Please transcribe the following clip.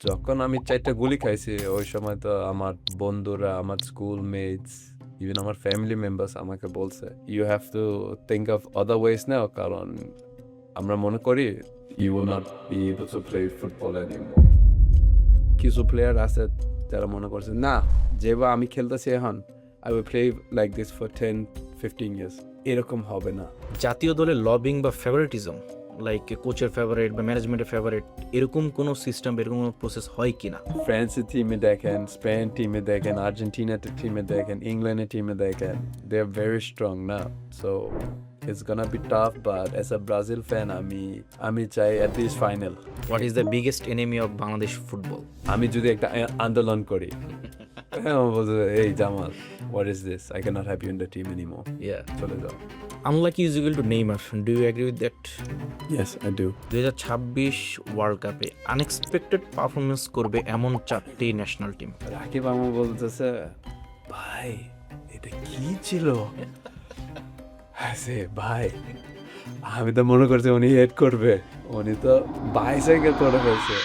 যখন আমি 4টা গুলি খাইছি ওই সময় তো আমার বন্ধুরা, আমার স্কুল মেটস, ইভেন আমার ফ্যামিলি মেম্বার্স আমাকে বলছে you have to think of other ways now, কারণ আমরা মনে করি you will not be able to play football anymore. কিছু প্লেয়ার আছে যারা মনে করছে না, যেভাবে আমি খেলতেছি এখন I will play like this for 10-15 years, এরকম হবে না। জাতীয় দলের লবিং বা ফেভারিটিজম লাইক কোচের ফেভারিট বা ম্যানেজমেন্টের ফেভারিট এরকম কোনো সিস্টেম, এরকম কোনো প্রসেস হয় কি না? ফ্রান্সের টিমে দেখেন, স্পেন টিমে দেখেন, আর্জেন্টিনার টিমে দেখেন, ইংল্যান্ডের টিমে দেখেন, দে আর ভেরি স্ট্রং না। So it's gonna be tough, but as a Brazil fan আমি চাই at least final. What is the biggest enemy of Bangladesh football? আমি যদি একটা আন্দোলন করি, আমার বলতে এই Jamal, what is this, I can't have you in the team anymore, চলে যাও। Unlucky is equal to Neymar, do you agree with that? Yes I do. 2026 world কাপে আনএক্সপেক্টেড পারফরমেন্স করবে এমন 4টি ন্যাশনাল টিম। রাকিব আমার বলতেছে ভাই এটা কি ছিল, ভাই আমি তো মনে করছি উনি হেড করবে, উনি তো বাইসাইকেল করে ফেলছে।